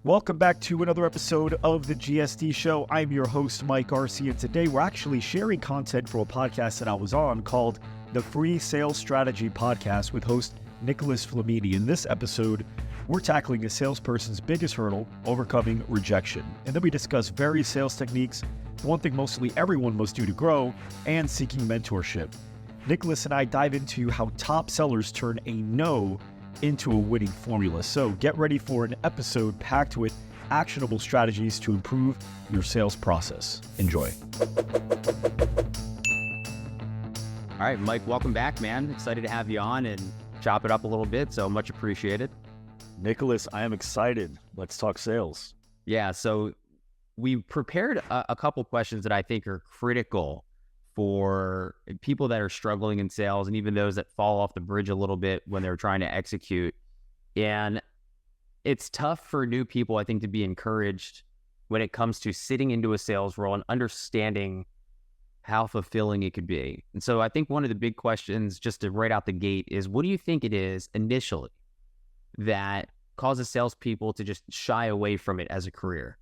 Welcome back to another episode of the GSD show. I'm your host, Mike Arce, and today we're actually sharing content from a podcast that I was on called the Free Sales Strategy Podcast with host Nicholas Flamini. In this episode, we're tackling a salesperson's biggest hurdle, overcoming rejection. And then we discuss various sales techniques, one thing mostly everyone must do to grow, and seeking mentorship. Nicholas and I dive into how top sellers turn a no into a winning formula. So get ready for an episode packed with actionable strategies to improve your sales process. Enjoy. All right, Mike, welcome back, man. Excited to have you on and chop it up a little bit, so much appreciated. Nicholas, I am excited. Let's talk sales. Yeah, so we prepared a couple questions that I think are critical for people that are struggling in sales and even those that fall off the bridge a little bit when they're trying to execute. And it's tough for new people, I think, to be encouraged when it comes to sitting into a sales role and understanding how fulfilling it could be. And so I think one of the big questions just to right out the gate is, what do you think it is initially that causes salespeople to just shy away from it as a career?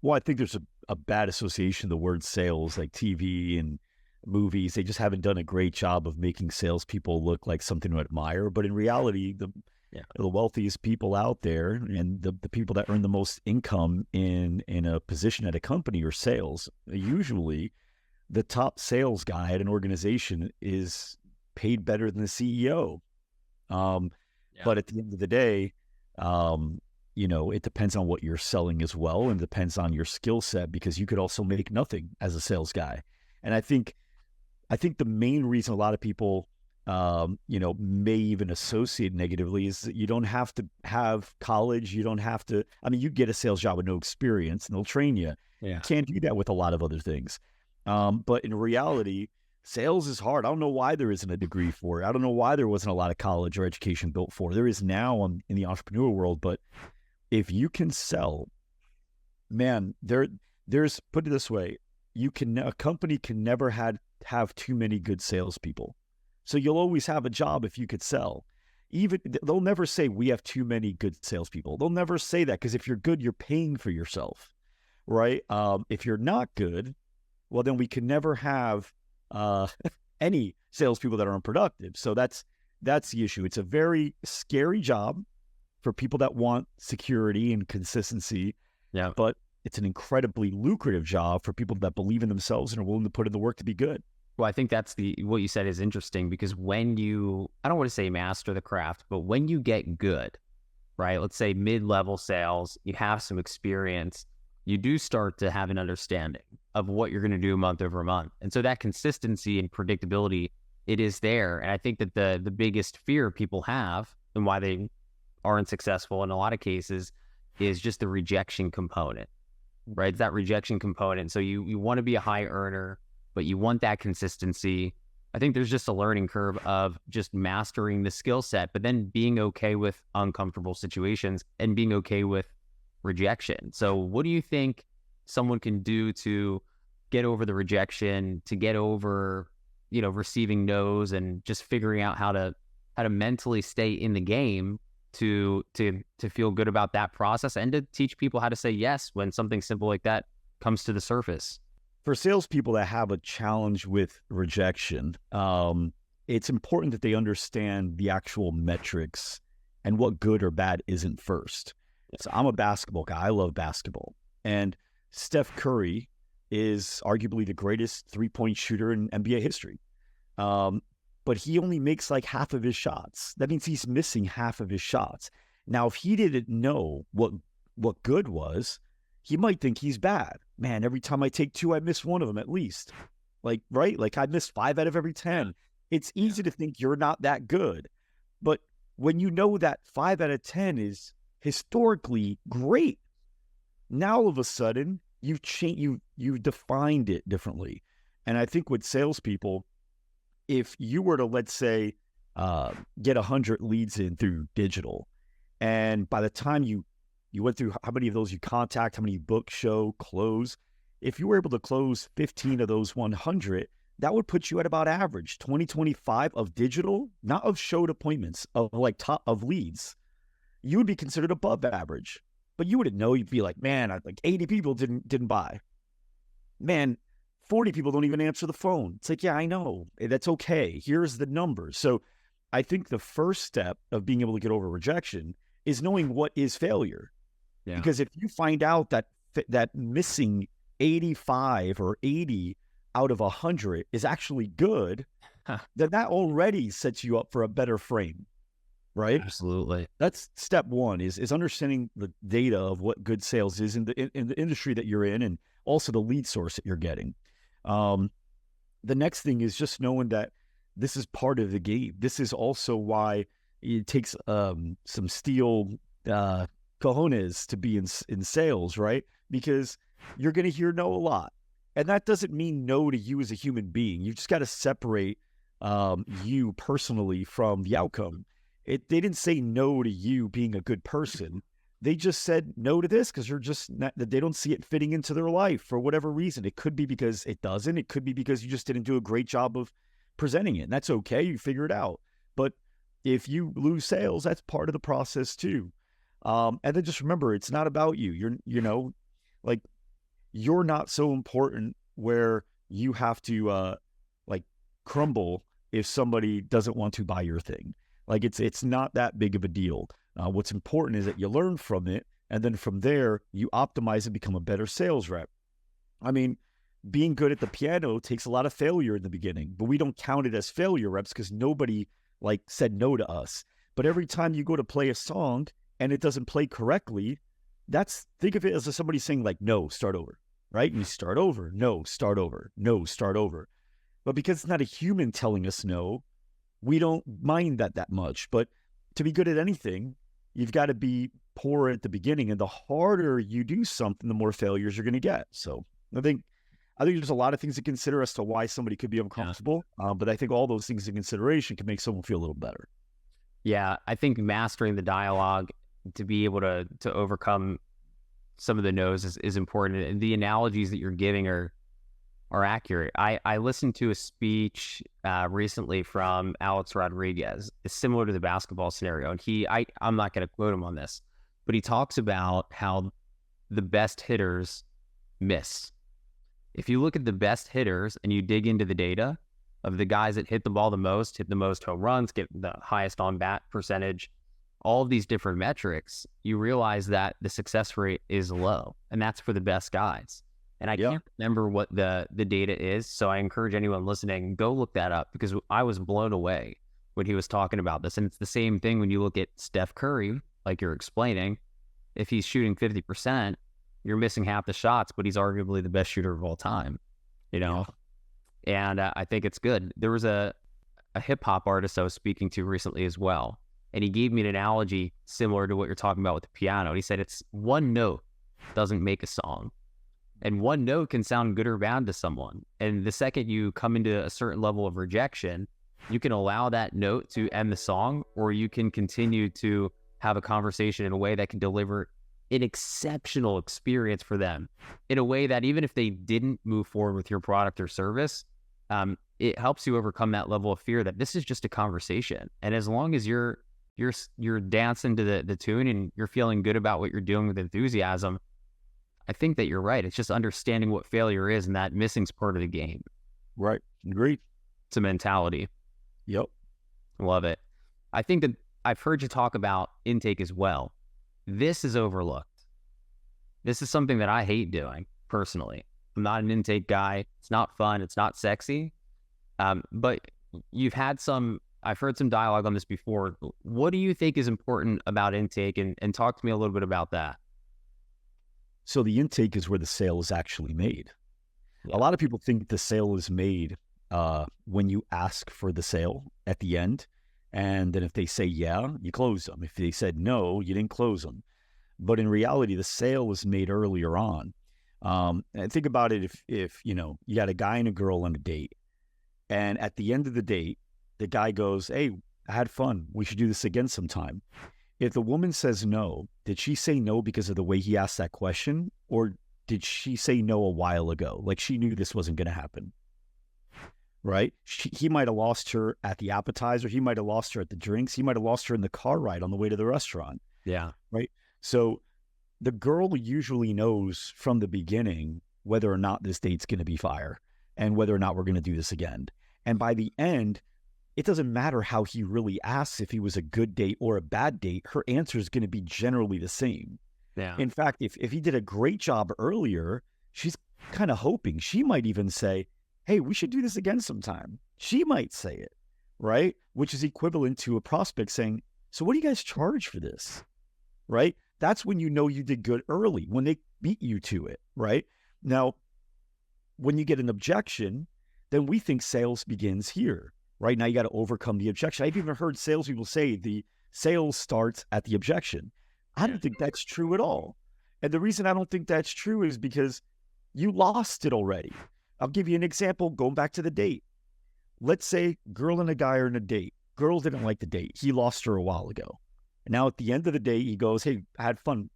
Well, I think there's a bad association of the word sales, like TV and movies. They just haven't done a great job of making salespeople look like something to admire. But in reality, the wealthiest people out there and the people that earn the most income in a position at a company or sales, usually the top sales guy at an organization is paid better than the CEO. But at the end of the day, it depends on what you're selling as well, and depends on your skill set, because you could also make nothing as a sales guy. And I think the main reason a lot of people, may even associate negatively is that you don't have to have college. You don't have to, you get a sales job with no experience and they'll train you. Yeah. You can't do that with a lot of other things. But in reality, sales is hard. I don't know why there isn't a degree for it. I don't know why there wasn't a lot of college or education built for it. There is now in the entrepreneur world, but if you can sell, man, there's, put it this way, a company can never have too many good salespeople. So you'll always have a job if you could sell. They'll never say we have too many good salespeople. They'll never say that, because if you're good, you're paying for yourself, right? If you're not good, well, then we can never have any salespeople that are unproductive. So that's the issue. It's a very scary job for people that want security and consistency. Yeah. But it's an incredibly lucrative job for people that believe in themselves and are willing to put in the work to be good. Well, I think that's what you said is interesting, because when I don't want to say master the craft, but when you get good, right? Let's say mid-level sales, you have some experience, you do start to have an understanding of what you're going to do month over month. And so that consistency and predictability, it is there. And I think that the biggest fear people have and why they aren't successful in a lot of cases is just the rejection component, right? It's that rejection component. So you want to be a high earner, but you want that consistency. I think there's just a learning curve of just mastering the skill set, but then being okay with uncomfortable situations and being okay with rejection. So what do you think someone can do to get over the rejection, to get over, receiving no's, and just figuring out how to mentally stay in the game to feel good about that process, and to teach people how to say yes when something simple like that comes to the surface? For salespeople that have a challenge with rejection, it's important that they understand the actual metrics and what good or bad isn't first. So I'm a basketball guy. I love basketball. And Steph Curry is arguably the greatest three-point shooter in NBA history. But he only makes like half of his shots. That means he's missing half of his shots. Now, if he didn't know what good was, he might think he's bad. Man, every time I take two, I miss one of them at least. Right? Like I miss 5 out of every 10. It's easy to think you're not that good. But when you know that 5 out of 10 is historically great, now all of a sudden you've defined it differently. And I think with salespeople, if you were to, let's say, get 100 leads in through digital, and by the time you went through how many of those you contact, how many you book, show, close, if you were able to close 15 of those 100, that would put you at about average 20-25 of digital, not of showed appointments, of like top of leads. You would be considered above average. But you wouldn't know. You'd be like, man, like 80 people didn't buy. Man, 40 people don't even answer the phone. It's like, yeah, I know. That's okay. Here's the numbers. So I think the first step of being able to get over rejection is knowing what is failure. Yeah. Because if you find out that missing 85 or 80 out of 100 is actually good, then that already sets you up for a better frame, right? Absolutely. That's step one, is understanding the data of what good sales is in the industry that you're in, and also the lead source that you're getting. The next thing is just knowing that this is part of the game. This is also why it takes some steel cojones to be in sales, right? Because you're going to hear no a lot. And that doesn't mean no to you as a human being. You just got to separate you personally from the outcome. They didn't say no to you being a good person. They just said no to this because they don't see it fitting into their life for whatever reason. It could be because it doesn't. It could be because you just didn't do a great job of presenting it. And that's okay. You figure it out. But if you lose sales, that's part of the process too. And then just remember, it's not about you. You're not so important where you have to crumble if somebody doesn't want to buy your thing. Like it's not that big of a deal. What's important is that you learn from it, and then from there you optimize and become a better sales rep. I mean, being good at the piano takes a lot of failure in the beginning, but we don't count it as failure reps because nobody said no to us. But every time you go to play a song and it doesn't play correctly, think of it as somebody saying no, start over, right? And you start over, no, start over, no, start over. But because it's not a human telling us no, we don't mind that much. But to be good at anything, you've got to be poor at the beginning. And the harder you do something, the more failures you're going to get. So I think there's a lot of things to consider as to why somebody could be uncomfortable. But I think all those things in consideration can make someone feel a little better. Yeah, I think mastering the dialogue to be able to overcome some of the no's is important. And the analogies that you're giving are accurate. I listened to a speech recently from Alex Rodriguez. It's similar to the basketball scenario. And I'm not going to quote him on this, but he talks about how the best hitters miss. If you look at the best hitters and you dig into the data of the guys that hit the ball the most, hit the most home runs, get the highest on-bat percentage, all of these different metrics, you realize that the success rate is low. And that's for the best guys. And I can't remember what the data is. So I encourage anyone listening, go look that up, because I was blown away when he was talking about this. And it's the same thing when you look at Steph Curry, like you're explaining. If he's shooting 50%, you're missing half the shots, but he's arguably the best shooter of all time, Yeah. And I think it's good. There was a hip hop artist I was speaking to recently as well. And he gave me an analogy similar to what you're talking about with the piano. And he said, it's one note doesn't make a song. And one note can sound good or bad to someone. And the second you come into a certain level of rejection, you can allow that note to end the song, or you can continue to have a conversation in a way that can deliver an exceptional experience for them, in a way that even if they didn't move forward with your product or service, it helps you overcome that level of fear that this is just a conversation. And as long as you're dancing to the tune and you're feeling good about what you're doing with enthusiasm, I think that you're right. It's just understanding what failure is, and that missing's part of the game. Right. Agreed. It's a mentality. Yep. Love it. I think that I've heard you talk about intake as well. This is overlooked. This is something that I hate doing personally. I'm not an intake guy. It's not fun. It's not sexy. But I've heard some dialogue on this before. What do you think is important about intake? And talk to me a little bit about that. So the intake is where the sale is actually made. Yeah. A lot of people think the sale is made when you ask for the sale at the end. And then if they say, yeah, you close them. If they said no, you didn't close them. But in reality, the sale was made earlier on. And think about it. If you got a guy and a girl on a date, and at the end of the date, the guy goes, hey, I had fun. We should do this again sometime. If the woman says no, did she say no because of the way he asked that question? Or did she say no a while ago? Like she knew this wasn't going to happen, right? He might have lost her at the appetizer. He might have lost her at the drinks. He might have lost her in the car ride on the way to the restaurant. Yeah. Right. So the girl usually knows from the beginning whether or not this date's going to be fire and whether or not we're going to do this again. And by the end, it doesn't matter how he really asks if he was a good date or a bad date, her answer is going to be generally the same. Yeah. In fact, if he did a great job earlier, she's kind of hoping. She might even say, hey, we should do this again sometime. She might say it, right? Which is equivalent to a prospect saying, so what do you guys charge for this, right? That's when you know you did good early, when they beat you to it, right? Now, when you get an objection, then we think sales begins here. Right now, you got to overcome the objection. I've even heard salespeople say the sales starts at the objection. I don't think that's true at all. And the reason I don't think that's true is because you lost it already. I'll give you an example going back to the date. Let's say girl and a guy are in a date. Girl didn't like the date. He lost her a while ago. And now at the end of the day, he goes, hey, I had fun.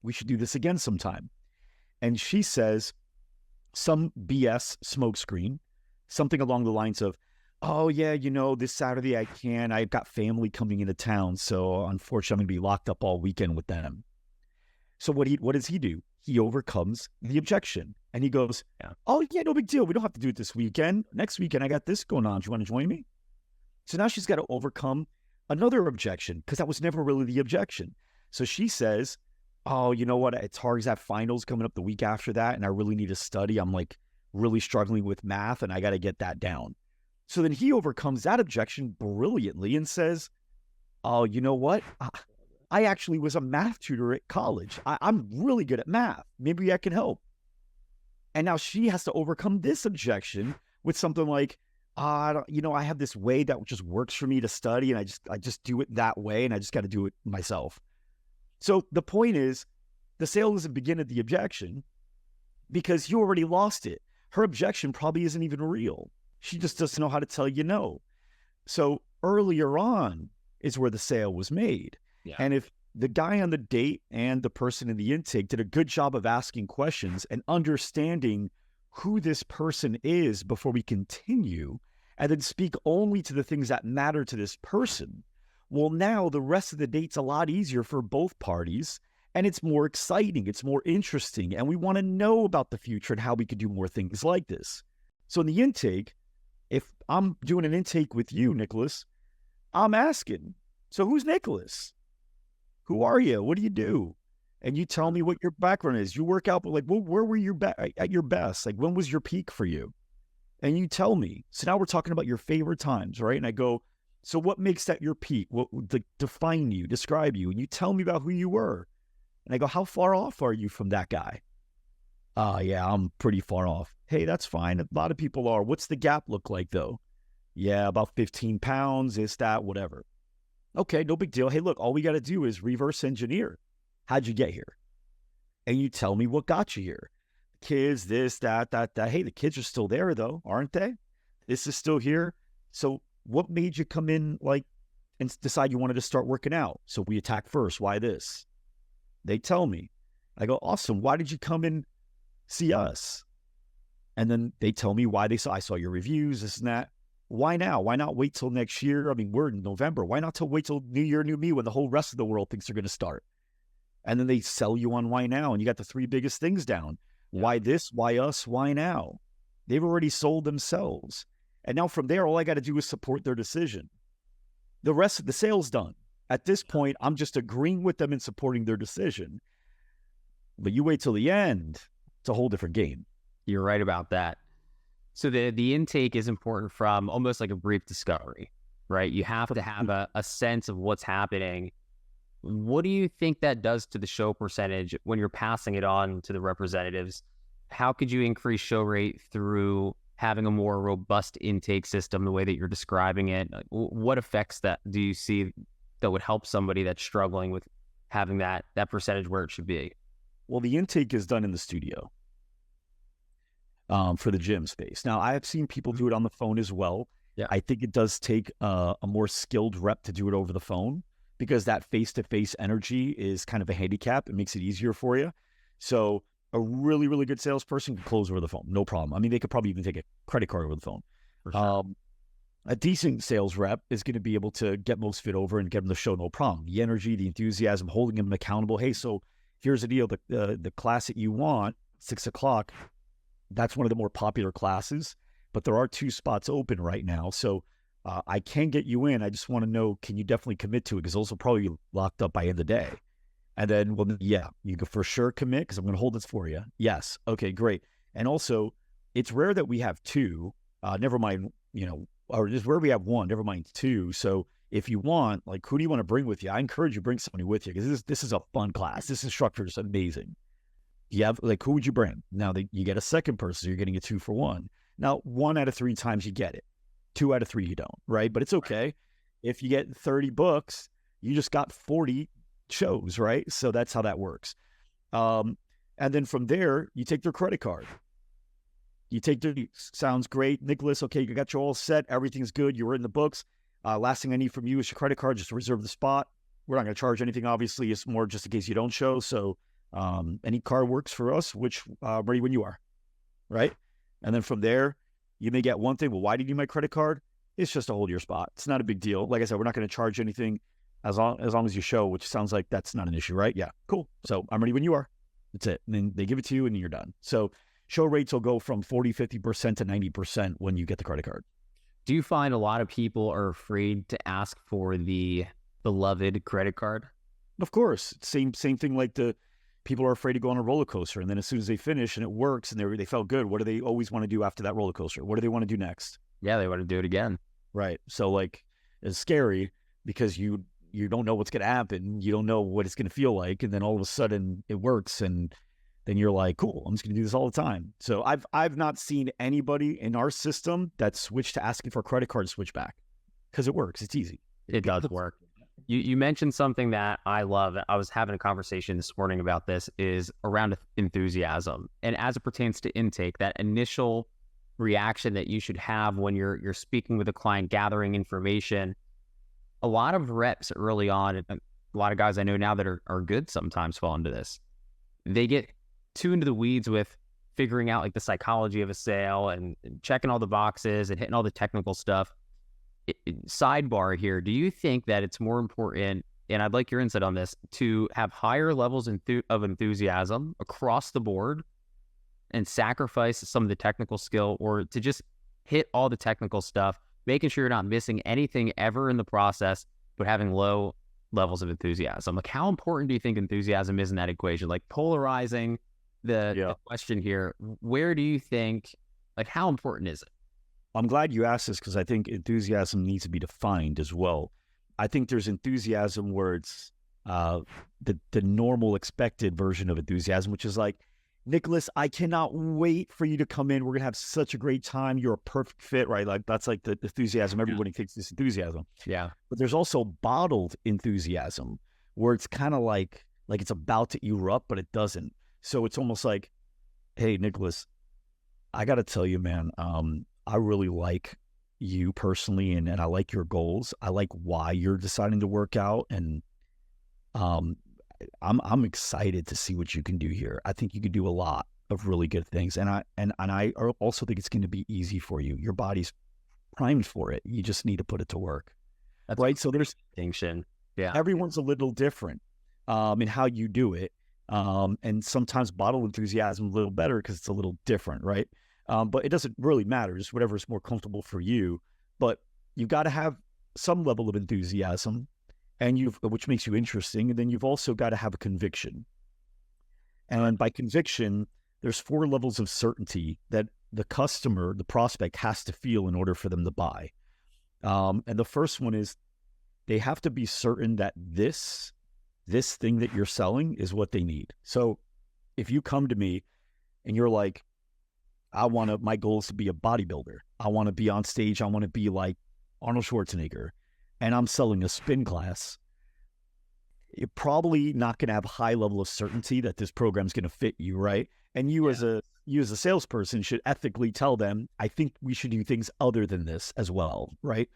We should do this again sometime. And she says some BS smokescreen, something along the lines of, oh, yeah, you know, this Saturday I can. I've got family coming into town, so unfortunately I'm going to be locked up all weekend with them. So what does he do? He overcomes the objection, and he goes, oh, yeah, no big deal. We don't have to do it this weekend. Next weekend I got this going on. Do you want to join me? So now she's got to overcome another objection because that was never really the objection. So she says, oh, you know what? It's hard because I have finals coming up the week after that, and I really need to study. I'm like really struggling with math, and I got to get that down. So then he overcomes that objection brilliantly and says, oh, you know what? I actually was a math tutor at college. I'm really good at math. Maybe I can help. And now she has to overcome this objection with something like, I have this way that just works for me to study, and I just do it that way, and I just got to do it myself. So the point is, the sale doesn't begin at the objection because you already lost it. Her objection probably isn't even real. She just doesn't know how to tell you no. So earlier on is where the sale was made. Yeah. And if the guy on the date and the person in the intake did a good job of asking questions and understanding who this person is before we continue, and then speak only to the things that matter to this person, well, now the rest of the date's a lot easier for both parties, and it's more exciting, it's more interesting, and we want to know about the future and how we could do more things like this. So in the intake, if I'm doing an intake with you, Nicholas, I'm asking, so who's Nicholas? Who are you? What do you do? And you tell me what your background is. You work out, but like, well, where were you at your best? Like, when was your peak for you? And you tell me. So now we're talking about your favorite times, right? And I go, so what makes that your peak? What would define you, describe you? And you tell me about who you were. And I go, how far off are you from that guy? Yeah, I'm pretty far off. Hey, that's fine. A lot of people are. What's the gap look like, though? Yeah, about 15 pounds, this, that, whatever. Okay, no big deal. Hey, look, all we got to do is reverse engineer. How'd you get here? And you tell me what got you here. Kids, this, that. Hey, the kids are still there, though, aren't they? This is still here. So what made you come in, and decide you wanted to start working out? So we attack first. Why this? They tell me. I go, awesome. Why did you come and see us? And then they tell me why I saw your reviews, this and that. Why now? Why not wait till next year? I mean, we're in November. Why not wait till New Year, New Me when the whole rest of the world thinks they're going to start? And then they sell you on why now. And you got the three biggest things down. Yeah. Why this? Why us? Why now? They've already sold themselves. And now from there, all I got to do is support their decision. The rest of the sale's done. At this point, I'm just agreeing with them and supporting their decision. But you wait till the end, it's a whole different game. You're right about that. So the intake is important from almost like a brief discovery, right? You have to have a sense of what's happening. What do you think that does to the show percentage when you're passing it on to the representatives? How could you increase show rate through having a more robust intake system, the way that you're describing it? What effects that do you see that would help somebody that's struggling with having that percentage where it should be? Well, the intake is done in the studio for the gym space. Now, I have seen people do it on the phone as well. Yeah. I think it does take a more skilled rep to do it over the phone because that face-to-face energy is kind of a handicap. It makes it easier for you. So a really, really good salesperson can close over the phone. No problem. I mean, they could probably even take a credit card over the phone. For sure. A decent sales rep is going to be able to get most fit over and get them to show no problem. The energy, the enthusiasm, holding them accountable. Hey, so here's the deal, the class that you want, 6 o'clock, that's one of the more popular classes, but there are 2 spots open right now. So I can get you in. I just want to know, can you definitely commit to it? Because those will probably be locked up by end of the day. And then, well, yeah, you can for sure commit because I'm going to hold this for you. Yes. Okay, great. And also, it's rare that we have 2, never mind, or just where we have 1, never mind 2. So if you want, like, who do you want to bring with you? I encourage you to bring somebody with you because this is a fun class. This instructor is amazing. You have, like, who would you bring? Now, you get a second person, so you're getting a 2 for 1. Now, 1 out of 3 times you get it. 2 out of 3 you don't, right? But it's okay. If you get 30 books, you just got 40 shows, right? So that's how that works. And then from there, you take their credit card. You take their, sounds great, Nicholas. Okay, you got you all set. Everything's good. You were in the books. Last thing I need from you is your credit card. Just to reserve the spot. We're not going to charge anything. Obviously, it's more just in case you don't show. So any card works for us. Which ready when you are, right? And then from there, you may get one thing. Well, why do you need my credit card? It's just to hold your spot. It's not a big deal. Like I said, we're not going to charge anything as long as you show, which sounds like that's not an issue, right? Yeah, cool. So I'm ready when you are. That's it. And then they give it to you and you're done. So show rates will go from 40, 50% to 90% when you get the credit card. Do you find a lot of people are afraid to ask for the beloved credit card? Of course. Same thing like the people are afraid to go on a roller coaster. And then as soon as they finish and it works and they felt good, what do they always want to do after that roller coaster? What do they want to do next? Yeah, they want to do it again. Right. So like it's scary because you don't know what's going to happen. You don't know what it's going to feel like. And then all of a sudden it works. And then you're like, cool, I'm just going to do this all the time. So I've not seen anybody in our system that switched to asking for a credit card switch back because it works. It's easy. It does work. You mentioned something that I love. I was having a conversation this morning about this is around enthusiasm. And as it pertains to intake, that initial reaction that you should have when you're speaking with a client, gathering information, a lot of reps early on, and a lot of guys I know now that are good sometimes fall into this. They get too into the weeds with figuring out like the psychology of a sale and checking all the boxes and hitting all the technical stuff. Sidebar here, do you think that it's more important, and I'd like your insight on this, to have higher levels of enthusiasm across the board and sacrifice some of the technical skill, or to just hit all the technical stuff, making sure you're not missing anything ever in the process, but having low levels of enthusiasm? Like, how important do you think enthusiasm is in that equation? Like, polarizing the question here, where do you think, like, how important is it? I'm glad you asked this because I think enthusiasm needs to be defined as well. I think there's enthusiasm where it's the normal expected version of enthusiasm, which is like, Nicholas, I cannot wait for you to come in. We're going to have such a great time. You're a perfect fit, right? Like that's like the enthusiasm. Everybody thinks this enthusiasm. Yeah. But there's also bottled enthusiasm where it's kind of like it's about to erupt, but it doesn't. So it's almost like, hey, Nicholas, I got to tell you, man, I really like you personally, and I like your goals. I like why you're deciding to work out, and I'm excited to see what you can do here. I think you can do a lot of really good things, and I also think it's going to be easy for you. Your body's primed for it. You just need to put it to work. That's right. So there's distinction. Yeah, everyone's a little different in how you do it, and sometimes bottled enthusiasm a little better because it's a little different, right? But it doesn't really matter. Just whatever is more comfortable for you. But you've got to have some level of enthusiasm, and which makes you interesting. And then you've also got to have a conviction. And by conviction, there's 4 levels of certainty that the customer, the prospect, has to feel in order for them to buy. And the first one is they have to be certain that this thing that you're selling is what they need. So if you come to me and you're like, my goal is to be a bodybuilder. I want to be on stage. I want to be like Arnold Schwarzenegger. And I'm selling a spin class. You're probably not going to have a high level of certainty that this program is going to fit you, right? And you as a salesperson should ethically tell them, I think we should do things other than this as well, right?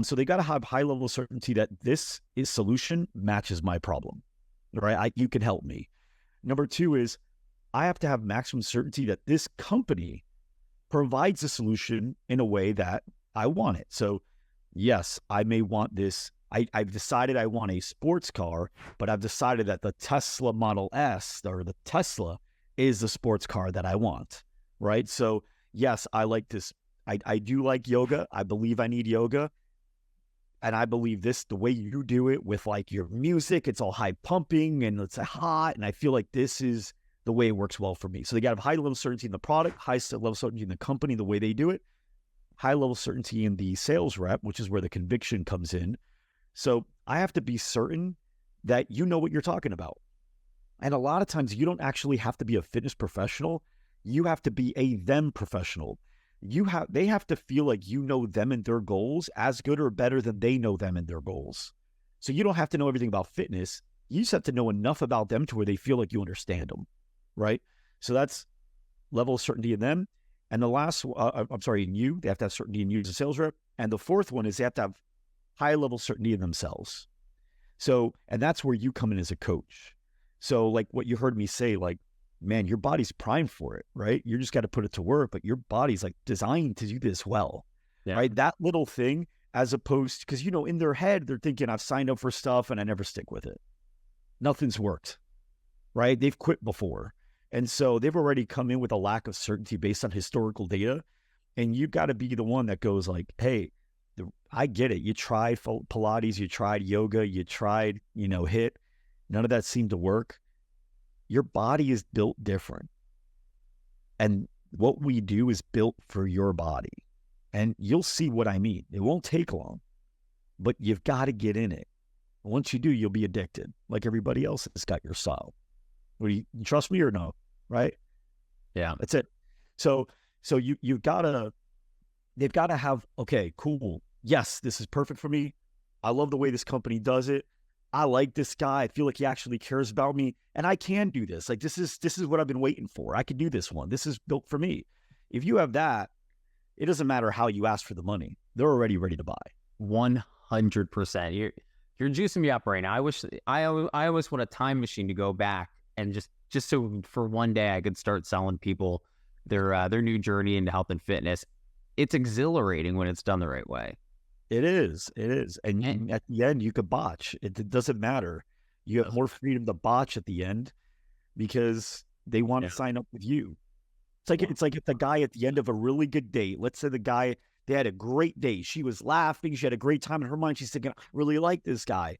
So they got to have high level of certainty that this solution matches my problem, right? You can help me. Number 2 is I have to have maximum certainty that this company provides a solution in a way that I want it. So yes, I may want this I've decided I want a sports car, but I've decided that the Tesla Model S or the Tesla is the sports car that I want, right? So yes, I like this. I do like yoga. I believe I need yoga. And I believe this, the way you do it with like your music, it's all high pumping and it's hot. And I feel like this is the way it works well for me. So they got a high level of certainty in the product, high level of certainty in the company, the way they do it, high level of certainty in the sales rep, which is where the conviction comes in. So I have to be certain that you know what you're talking about. And a lot of times you don't actually have to be a fitness professional. You have to be a them professional. They have to feel like you know them and their goals as good or better than they know them and their goals. So you don't have to know everything about fitness. You just have to know enough about them to where they feel like you understand them, right? So that's level of certainty in them. And the last, in you, they have to have certainty in you as a sales rep. And the fourth one is they have to have high level certainty in themselves. So, and that's where you come in as a coach. So like what you heard me say, like, man, your body's primed for it, right? You just got to put it to work, but your body's like designed to do this well, right? That little thing, as opposed, because, you know, in their head, they're thinking I've signed up for stuff and I never stick with it. Nothing's worked, right? They've quit before. And so they've already come in with a lack of certainty based on historical data. And you've got to be the one that goes like, hey, I get it. You tried Pilates, you tried yoga, you tried, HIIT. None of that seemed to work. Your body is built different. And what we do is built for your body. And you'll see what I mean. It won't take long, but you've got to get in it. Once you do, you'll be addicted, like everybody else has got your style. You trust me or no? Right? Yeah. That's it. So they've got to have, okay, cool. Yes, this is perfect for me. I love the way this company does it. I like this guy. I feel like he actually cares about me, and I can do this. Like, this is what I've been waiting for. I can do this one. This is built for me. If you have that, it doesn't matter how you ask for the money. They're already ready to buy. 100%. You're juicing me up right now. I always want a time machine to go back and just so for one day I could start selling people their new journey into health and fitness. It's exhilarating when it's done the right way. It is. And at the end, you could botch. It doesn't matter. You have more freedom to botch at the end because they want to sign up with you. It's like if the guy at the end of a really good date, let's say they had a great date. She was laughing. She had a great time in her mind. She's thinking, I really like this guy.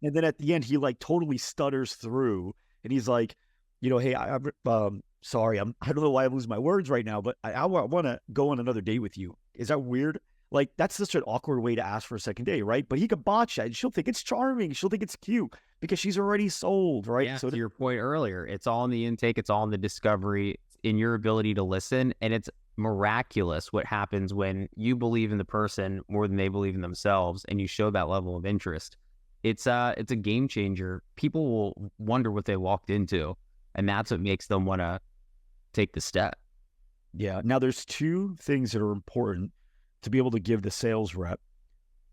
And then at the end, he like totally stutters through and he's like, hey, I'm sorry. I don't know why I lose my words right now, but I want to go on another date with you. Is that weird? Like, that's such an awkward way to ask for a second date, right? But he could botch that. And she'll think it's charming. She'll think it's cute because she's already sold, right? Yeah, so to your point earlier, it's all in the intake. It's all in the discovery, in your ability to listen. And it's miraculous what happens when you believe in the person more than they believe in themselves and you show that level of interest. It's a game changer. People will wonder what they walked into, and that's what makes them want to take the step. Yeah. Now, there's two things that are important to be able to give the sales rep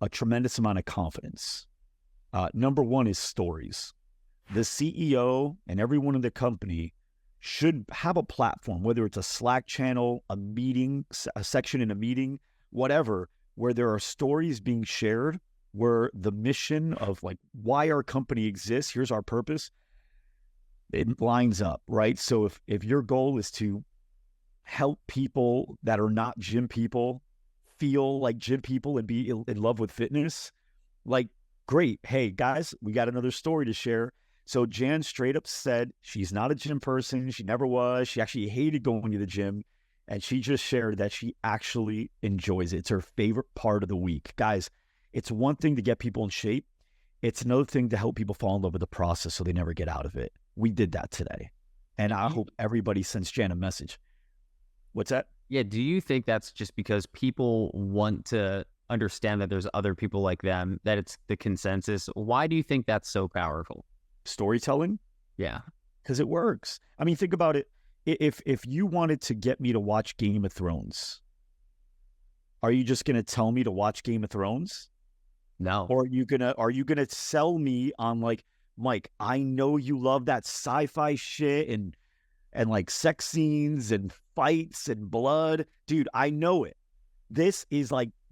a tremendous amount of confidence. Number one is stories. The CEO and everyone in the company should have a platform, whether it's a Slack channel, a meeting, a section in a meeting, whatever, where there are stories being shared, where the mission of like why our company exists, here's our purpose, it lines up, right? So if your goal is to help people that are not gym people feel like gym people and be in love with fitness, like, great. Hey guys, we got another story to share. So Jan straight up said she's not a gym person. She never was. She actually hated going to the gym. And she just shared that she actually enjoys it. It's her favorite part of the week. Guys, it's one thing to get people in shape. It's another thing to help people fall in love with the process so they never get out of it. We did that today. And I hope everybody sends Jan a message. What's that? Yeah. Do you think that's just because people want to understand that there's other people like them, that it's the consensus? Why do you think that's so powerful? Storytelling? Yeah. Because it works. I mean, think about it. If you wanted to get me to watch Game of Thrones, are you just going to tell me to watch Game of Thrones? No. Or are you gonna sell me on like, Mike, I know you love that sci-fi shit and like sex scenes and fights and blood. Dude, I know it. This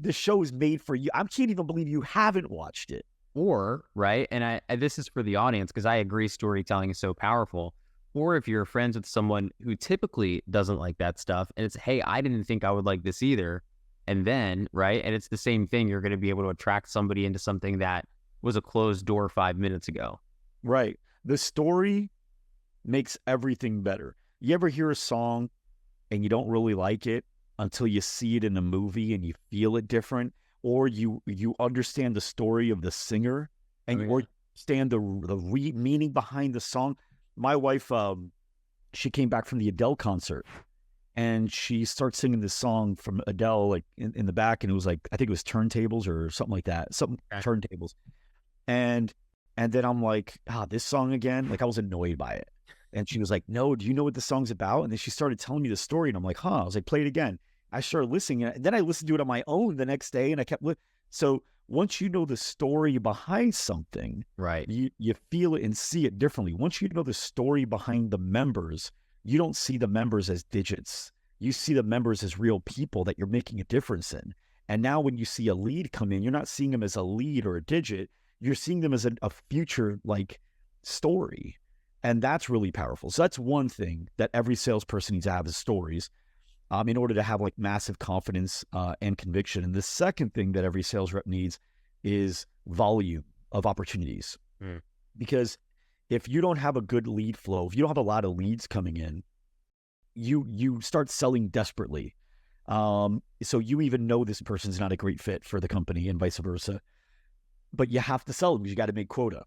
show is made for you. I can't even believe you haven't watched it. Or, right, and this is for the audience because I agree storytelling is so powerful. Or if you're friends with someone who typically doesn't like that stuff, and it's, hey, I didn't think I would like this either. And then, right, and it's the same thing. You're going to be able to attract somebody into something that was a closed door 5 minutes ago. Right. The story makes everything better. You ever hear a song and you don't really like it until you see it in a movie and you feel it different, or you understand the story of the singer and you understand the meaning behind the song. My wife, she came back from the Adele concert and she starts singing this song from Adele, like in the back, and it was like, I think it was Turntables or something like that, Turntables. And then I'm like, this song again? Like, I was annoyed by it. And she was like, no, do you know what the song's about? And then she started telling me the story, and I'm like, I was like, play it again. I started listening, and then I listened to it on my own the next day, and I kept so once you know the story behind something, right, you feel it and see it differently. Once you know the story behind the members, you don't see the members as digits. You see the members as real people that you're making a difference in. And now when you see a lead come in, you're not seeing them as a lead or a digit. You're seeing them as a future like story. And that's really powerful. So that's one thing that every salesperson needs to have is stories in order to have like massive confidence and conviction. And the second thing that every sales rep needs is volume of opportunities. Because if you don't have a good lead flow, if you don't have a lot of leads coming in, you start selling desperately. So you even know this person's not a great fit for the company and vice versa, but you have to sell them because you got to make quota.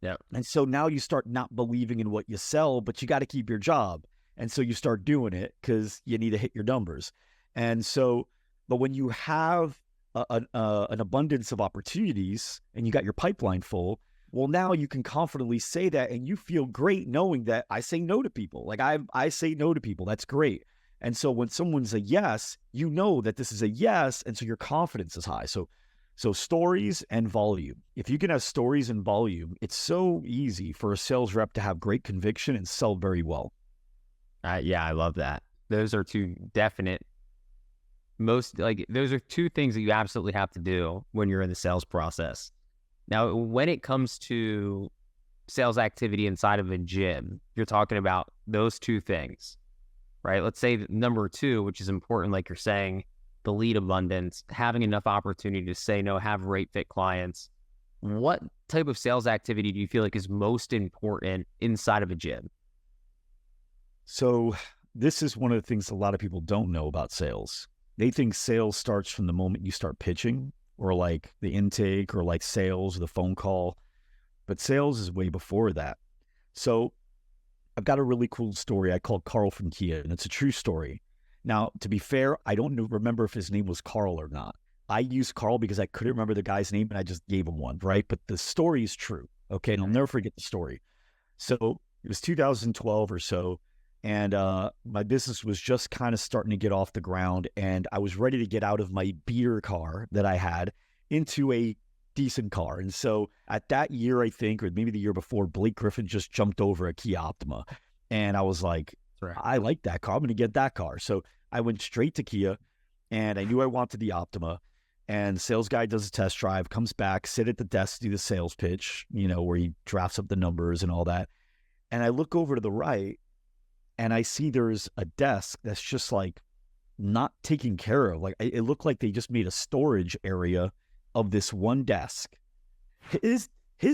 Yeah. And so now you start not believing in what you sell, but you got to keep your job. And so you start doing it because you need to hit your numbers. And so, but when you have an abundance of opportunities and you got your pipeline full, well, now you can confidently say that, and you feel great knowing that I say no to people. Like I say no to people. That's great. And so when someone's a yes, you know that this is a yes. And so your confidence is high. So stories and volume. If you can have stories and volume, it's so easy for a sales rep to have great conviction and sell very well. Yeah, I love that. Those are two definite, those are two things that you absolutely have to do when you're in the sales process. Now, when it comes to sales activity inside of a gym, you're talking about those two things, right? Let's say number two, which is important, like you're saying, the lead abundance, having enough opportunity to say no, have rate fit clients. What type of sales activity do you feel like is most important inside of a gym? So this is one of the things a lot of people don't know about sales. They think sales starts from the moment you start pitching, or like the intake, or like sales, or the phone call. But sales is way before that. So I've got a really cool story I called Carl from Kia, and it's a true story. Now, to be fair, I don't remember if his name was Carl or not. I used Carl because I couldn't remember the guy's name, and I just gave him one, right? But the story is true, okay? And I'll never forget the story. So it was 2012 or so, and my business was just kind of starting to get off the ground, and I was ready to get out of my beater car that I had into a decent car. And so at that year, I think, or maybe the year before, Blake Griffin just jumped over a Kia Optima. And I was like, I like that car. I'm going to get that car. So I went straight to Kia, and I knew I wanted the Optima. And the sales guy does a test drive, comes back, sit at the desk, do the sales pitch, where he drafts up the numbers and all that. And I look over to the right, and I see there's a desk that's just like not taken care of. Like it looked like they just made a storage area of this one desk. His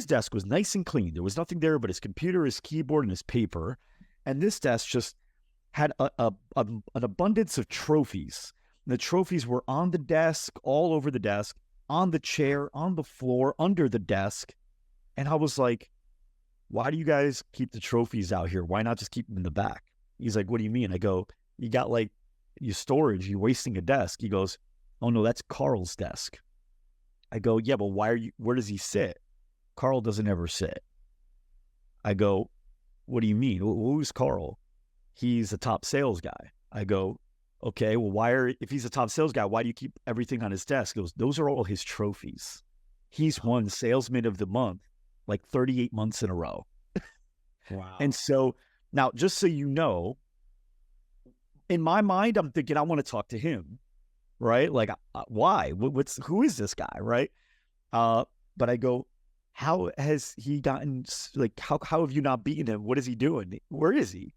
desk was nice and clean. There was nothing there but his computer, his keyboard, and his paper. And this desk just had an abundance of trophies. The trophies were on the desk, all over the desk, on the chair, on the floor, under the desk. And I was like, why do you guys keep the trophies out here? Why not just keep them in the back? He's like, what do you mean? I go, you got like your storage, you're wasting a desk. He goes, oh no, that's Carl's desk. I go, yeah, but where does he sit? Carl doesn't ever sit. I go, what do you mean? Who's Carl? He's a top sales guy. I go, okay, well, if he's a top sales guy, why do you keep everything on his desk? He goes, those are all his trophies. He's won Salesman of the Month like 38 months in a row. Wow. And so now, just so you know, in my mind, I'm thinking, I want to talk to him, right? Like, why? Who is this guy, right? But I go, how has he gotten, like, how have you not beaten him? What is he doing? Where is he?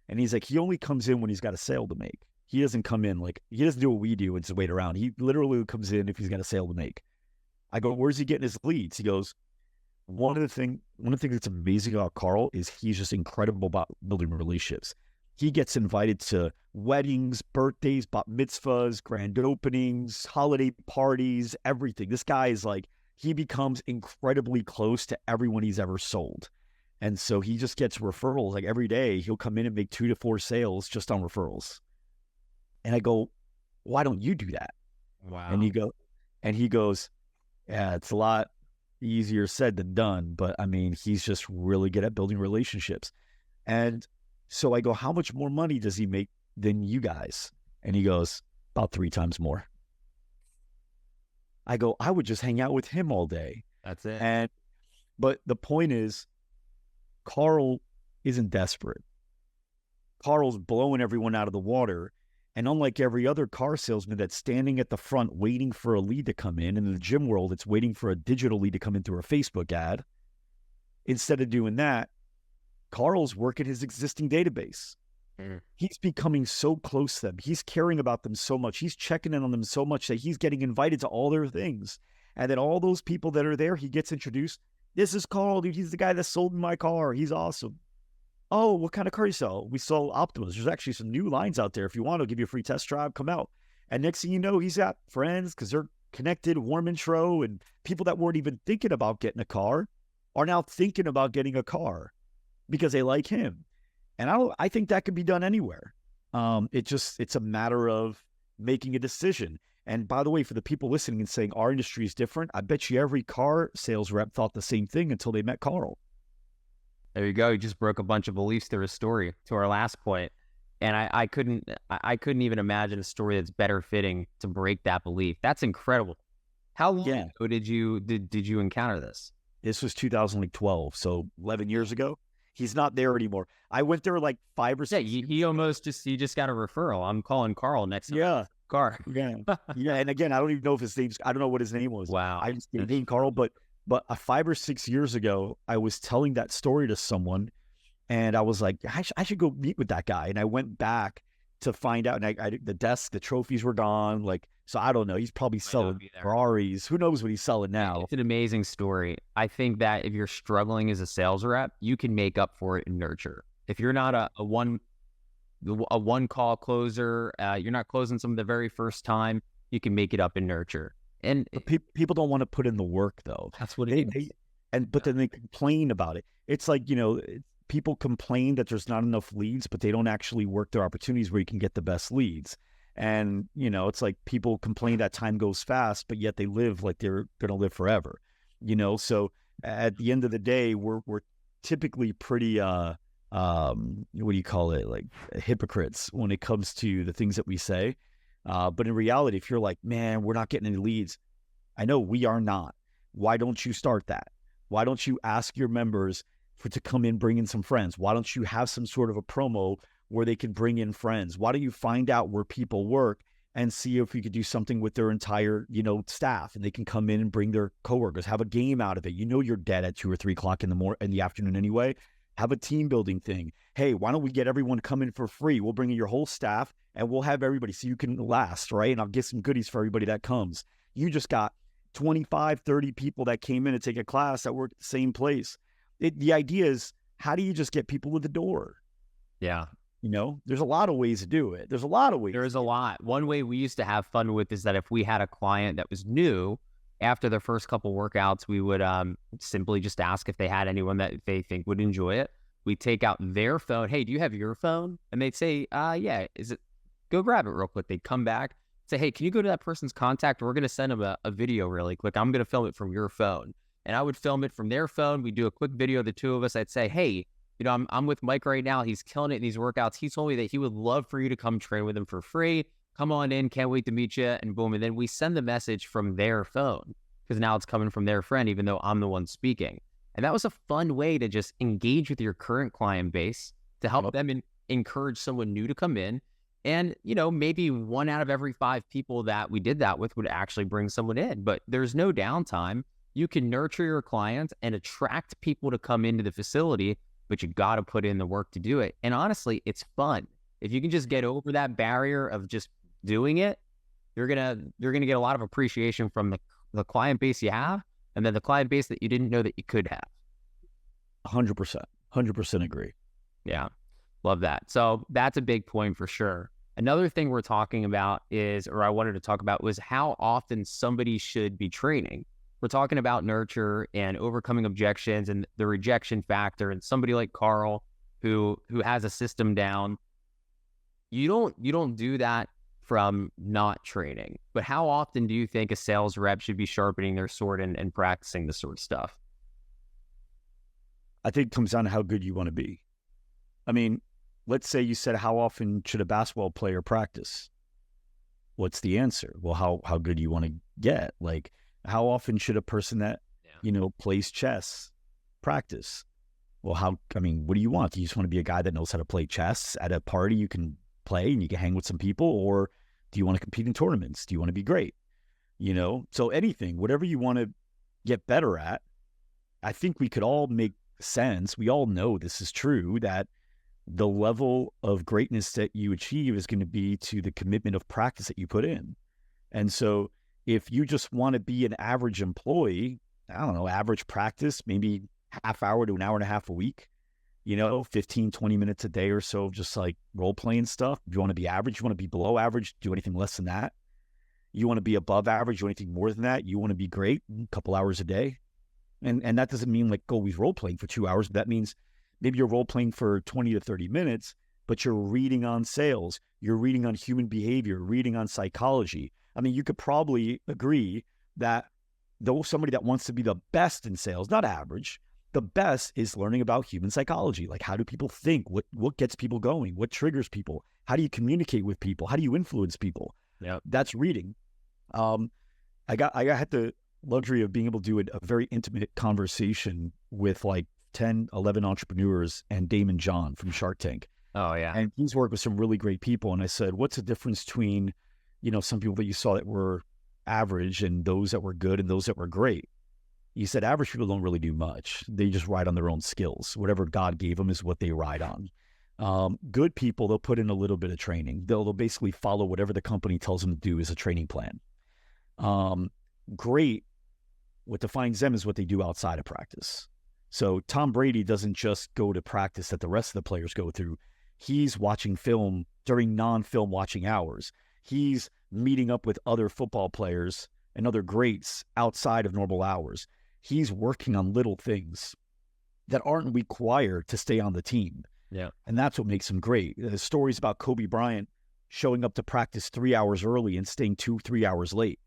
And he's like, he only comes in when he's got a sale to make. He doesn't come in like, he doesn't do what we do and just wait around. He literally comes in if he's got a sale to make. I go, where's he getting his leads? He goes, one of the things that's amazing about Carl is he's just incredible about building relationships. He gets invited to weddings, birthdays, bat mitzvahs, grand openings, holiday parties, everything. This guy is like, he becomes incredibly close to everyone he's ever sold. And so he just gets referrals. Like every day he'll come in and make 2 to 4 sales just on referrals. And I go, why don't you do that? Wow. And he goes, yeah, it's a lot easier said than done. But I mean, he's just really good at building relationships. And so I go, how much more money does he make than you guys? And he goes, about 3 times more. I go, I would just hang out with him all day. That's it. But the point is, Carl isn't desperate. Carl's blowing everyone out of the water. And unlike every other car salesman that's standing at the front waiting for a lead to come in the gym world, it's waiting for a digital lead to come in through a Facebook ad. Instead of doing that, Carl's working his existing database. He's becoming so close to them. He's caring about them so much. He's checking in on them so much that he's getting invited to all their things. And then all those people that are there, he gets introduced. This is Carl, dude. He's the guy that sold me my car. He's awesome. Oh, what kind of car you sell? We sell Optimas. There's actually some new lines out there. If you want, I'll give you a free test drive. Come out. And next thing you know, he's got friends because they're connected, warm intro, and people that weren't even thinking about getting a car are now thinking about getting a car because they like him. And I think that could be done anywhere. It's a matter of making a decision. And by the way, for the people listening and saying our industry is different, I bet you every car sales rep thought the same thing until they met Carl. There you go. You just broke a bunch of beliefs through a story to our last point. And I couldn't even imagine a story that's better fitting to break that belief. That's incredible. How long ago did you encounter this? This was 2012, so 11 years ago. He's not there anymore. I went there like 5 or 6 years. He just got a referral. I'm calling Carl next time. Car. Yeah. And again, I don't even know if I don't know what his name was. Wow. I just named Carl, but 5 or 6 years ago, I was telling that story to someone and I was like, I should go meet with that guy. And I went back to find out, and the trophies were gone. Like, so I don't know. He's probably selling Ferraris. Who knows what he's selling now? It's an amazing story. I think that if you're struggling as a sales rep, you can make up for it in nurture. If you're not a one call closer, you're not closing some of the very first time, you can make it up in nurture. And people don't want to put in the work though. That's what it is. But then they complain about it. It's like, people complain that there's not enough leads, but they don't actually work their opportunities where you can get the best leads. And, it's like people complain that time goes fast, but yet they live like they're going to live forever, So at the end of the day, we're typically pretty, what do you call it? Like hypocrites when it comes to the things that we say. But in reality, if you're like, man, we're not getting any leads. I know we are not. Why don't you start that? Why don't you ask your members to come in, bring in some friends? Why don't you have some sort of a promo where they can bring in friends? Why don't you find out where people work and see if you could do something with their entire, staff, and they can come in and bring their coworkers, have a game out of it. You're dead at 2 or 3 o'clock in the afternoon anyway. Have a team building thing. Hey, why don't we get everyone to come in for free? We'll bring in your whole staff and we'll have everybody so you can last, right? And I'll get some goodies for everybody that comes. You just got 25, 30 people that came in to take a class that work at the same place. The idea is, how do you just get people to the door? Yeah. There's a lot of ways to do it. There's a lot of ways. There is a lot. One way we used to have fun with is that if we had a client that was new, after their first couple workouts, we would simply just ask if they had anyone that they think would enjoy it. We take out their phone. Hey, do you have your phone? And they'd say, yeah. Go grab it real quick. They'd come back, say, hey, can you go to that person's contact? We're going to send them a video really quick. I'm going to film it from your phone. And I would film it from their phone. We'd do a quick video of the two of us. I'd say, hey, I'm with Mike right now. He's killing it in these workouts. He told me that he would love for you to come train with him for free. Come on in. Can't wait to meet you. And boom. And then we send the message from their phone because now it's coming from their friend, even though I'm the one speaking. And that was a fun way to just engage with your current client base to help them encourage someone new to come in. And, maybe 1 out of every 5 people that we did that with would actually bring someone in. But there's no downtime. You can nurture your clients and attract people to come into the facility, but you got to put in the work to do it. And honestly, it's fun. If you can just get over that barrier of just doing it, you're gonna get a lot of appreciation from the client base you have, and then the client base that you didn't know that you could have. 100% agree. Yeah, love that. So that's a big point for sure. Another thing we're talking about I wanted to talk about, was how often somebody should be training. We're talking about nurture and overcoming objections and the rejection factor, and somebody like Carl who has a system down. You don't do that from not training. But how often do you think a sales rep should be sharpening their sword and practicing this sort of stuff? I think it comes down to how good you want to be. I mean, let's say you said, how often should a basketball player practice? What's the answer? Well, how good do you want to get? Like, how often should a person that, plays chess practice? Well, what do you want? Do you just want to be a guy that knows how to play chess at a party you can play and you can hang with some people? Or do you want to compete in tournaments? Do you want to be great? So anything, whatever you want to get better at, I think we could all make sense. We all know this is true, that the level of greatness that you achieve is going to be to the commitment of practice that you put in. And so if you just want to be an average employee, I don't know, average practice, maybe half hour to an hour and a half a week, 15, 20 minutes a day or so of just like role playing stuff. If you want to be average, you want to be below average, do anything less than that. You want to be above average, do anything more than that. You want to be great, a couple hours a day. And that doesn't mean like always role playing for 2 hours, but that means maybe you're role playing for 20 to 30 minutes, but you're reading on sales, you're reading on human behavior, reading on psychology. I mean, you could probably agree that though somebody that wants to be the best in sales, not average, the best is learning about human psychology. Like, how do people think? What gets people going? What triggers people? How do you communicate with people? How do you influence people? Yeah, that's reading. I had the luxury of being able to do a very intimate conversation with like 10, 11 entrepreneurs and Damon John from Shark Tank. Oh yeah. And he's worked with some really great people. And I said, what's the difference between, some people that you saw that were average and those that were good and those that were great? He said, average people don't really do much. They just ride on their own skills. Whatever God gave them is what they ride on. Good people, they'll put in a little bit of training. They'll basically follow whatever the company tells them to do as a training plan. Great, what defines them is what they do outside of practice. So Tom Brady doesn't just go to practice that the rest of the players go through. He's watching film during non-film watching hours. He's meeting up with other football players and other greats outside of normal hours. He's working on little things that aren't required to stay on the team. Yeah. And that's what makes him great. There's stories about Kobe Bryant showing up to practice 3 hours early and staying 2-3 hours late.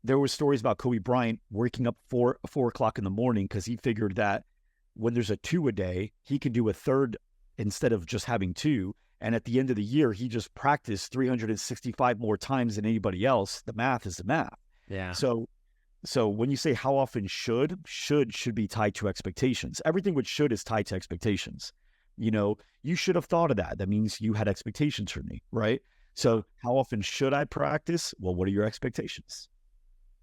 There were stories about Kobe Bryant waking up 4 o'clock in the morning because he figured that when there's a 2 a day, he can do a third instead of just having 2. And at the end of the year, he just practiced 365 more times than anybody else. The math is the math. Yeah. So when you say how often should be tied to expectations. Everything with should is tied to expectations. You should have thought of that. That means you had expectations for me, right? So how often should I practice? Well, what are your expectations?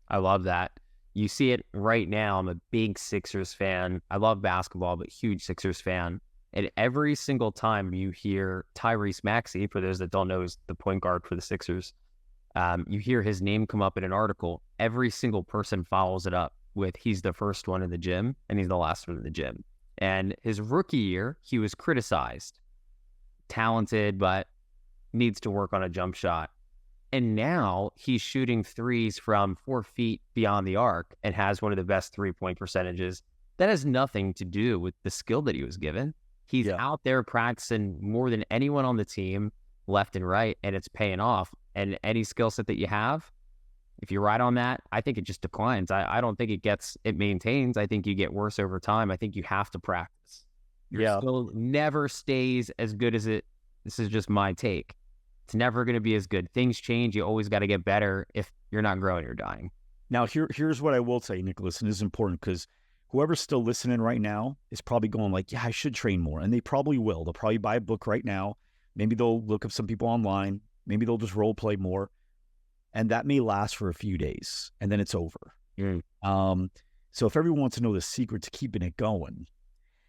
I love that. You see it right now. I'm a big Sixers fan. I love basketball, but huge Sixers fan. And every single time you hear Tyrese Maxey, for those that don't know, is the point guard for the Sixers, you hear his name come up in an article. Every single person follows it up with he's the first one in the gym and he's the last one in the gym. And his rookie year, he was criticized. Talented, but needs to work on a jump shot. And now he's shooting threes from 4 feet beyond the arc and has one of the best 3-point percentages. That has nothing to do with the skill that he was given. He's out there practicing more than anyone on the team, left and right, and it's paying off. And any skill set that you have, if you ride on that, I think it just declines. I don't think it maintains. I think you get worse over time. I think you have to practice. Your skill never stays as good as it. This is just my take. It's never going to be as good. Things change. You always got to get better. If you're not growing, you're dying. Now, here's what I will say, Nicholas, and this is important because whoever's still listening right now is probably going like, yeah, I should train more. And they probably will. They'll probably buy a book right now. Maybe they'll look up some people online. Maybe they'll just role play more. And that may last for a few days and then it's over. So if everyone wants to know the secret to keeping it going,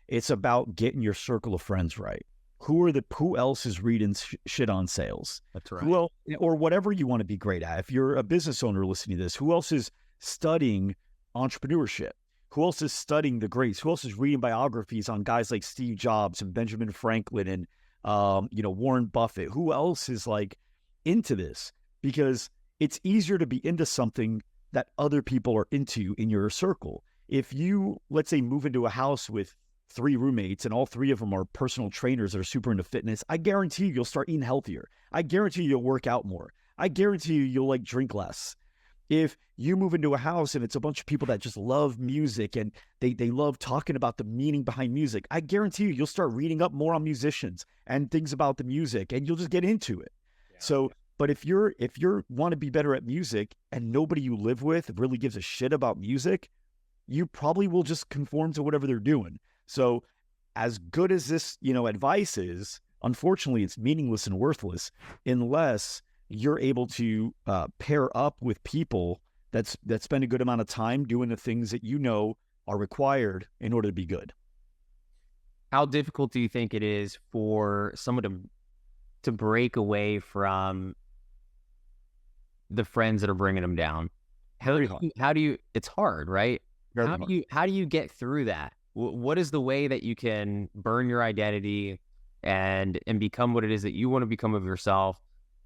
it's about getting your circle of friends right. Who else is reading shit on sales? That's right. Who else, or whatever you want to be great at. If you're a business owner listening to this, who else is studying entrepreneurship? Who else is studying the greats? Who else is reading biographies on guys like Steve Jobs and Benjamin Franklin and Warren Buffett? Who else is like into this? Because it's easier to be into something that other people are into in your circle. If you, let's say, move into a house with 3 roommates and all 3 of them are personal trainers that are super into fitness, I guarantee you'll start eating healthier. I guarantee you'll work out more. I guarantee you'll like drink less. If you move into a house and it's a bunch of people that just love music and they love talking about the meaning behind music, I guarantee you'll start reading up more on musicians and things about the music, and you'll just get into it. Yeah. So, but if you're want to be better at music and nobody you live with really gives a shit about music, you probably will just conform to whatever they're doing. So as good as this, advice is, unfortunately, it's meaningless and worthless unless you're able to pair up with people that spend a good amount of time doing the things that are required in order to be good. How difficult do you think it is for someone to break away from the friends that are bringing them down? How do you? It's hard, right? How do you get through that? What is the way that you can burn your identity and become what it is that you want to become of yourself